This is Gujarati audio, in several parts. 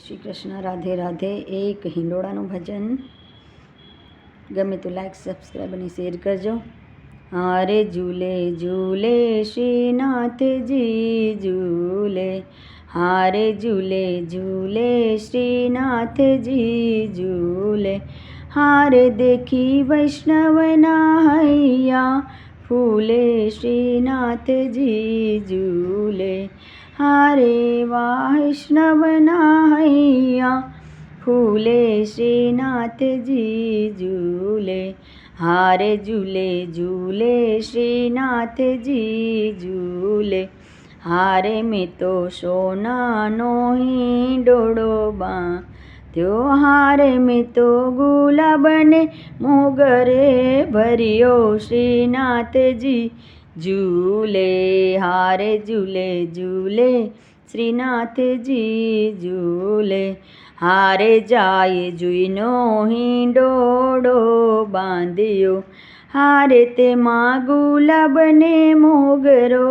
શ્રી કૃષ્ણ. રાધે રાધે. એક હિંડોળાનું ભજન ગમે તો લાઈક, સબસ્ક્રાઈબ અને શેર કરજો. હારે ઝૂલે ઝૂલે શ્રીનાથજી ઝૂલે, હારે ઝૂલે ઝૂલે શ્રીનાથજી ઝૂલે, હારે દેખી વૈષ્ણવના હૈયા ફૂલે શ્રીનાથજી ઝૂલે, હારે વૈષ્ણવના હૈયા ફૂલે શ્રીનાથજી ઝૂલે, હારે ઝૂલે ઝૂલે શ્રીનાથજી ઝૂલે, હારે મેં તો સોનાનો હિંડોળો બાંધ્યો, હારે મેં તો ગુલાબને મોગરે ભર્યો શ્રીનાથજી ઝૂલે, હારે ઝૂલે ઝૂલે શ્રીનાથજી ઝૂલે, હારે જાય જુઈનો હિંડોળો બાંધ્યો, હારે તેમાં ગુલાબને મોગરો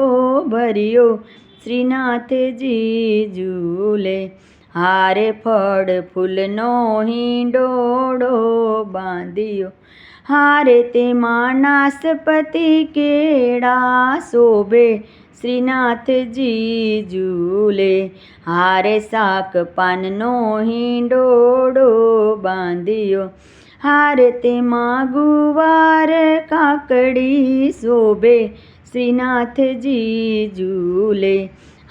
ભર્યો શ્રીનાથજી ઝૂલે, હારે ફળ ફૂલનો હિંડોળો બાંધ્યો, હારે તેમાં નાસપતિ કેળા શોભે શ્રીનાથજી ઝૂલે, હારે શાક પાનનો હિંડોળો બાંધ્યો, હારે તેમાં ગુવાર કાકડી શોભે શ્રીનાથજી ઝૂલે,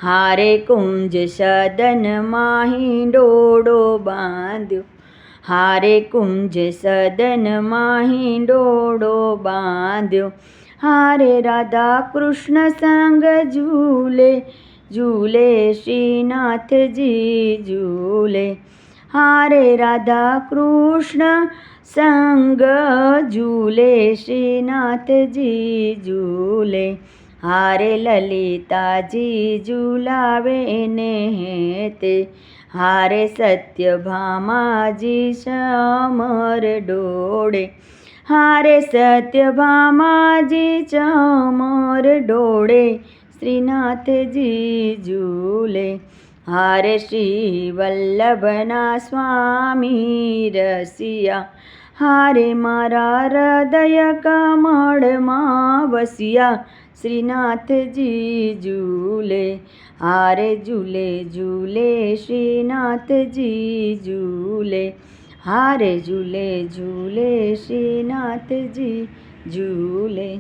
હારે કુંજ સદનમાં હિંડોળો બાંધ્યો, હારે કુંજ સદનમાં હિંડોળો બાંધ્યો, હારે રાધા કૃષ્ણ સંગ ઝૂલે ઝૂલે શ્રીનાથજી ઝૂલે, હારે રાધા કૃષ્ણ સંગ ઝૂલે શ્રીનાથજી ઝૂલે, હારે લલિતાજી ઝૂલાવે ને તે, હારે સત્યભામાજી સમર ડોળે, હારે સત્યભામાજી ચમર ડોળે શ્રીનાથજી ઝૂલે, હારે શ્રી વલ્લભના સ્વામી રસિયા, હારે મારા હૃદય કમળમાં વસ્યા શ્રીનાથજી ઝૂલે, હારે ઝૂલે ઝૂલે શ્રીનાથજી ઝૂલે, હારે ઝૂલે ઝૂલે શ્રીનાથજી ઝૂલે.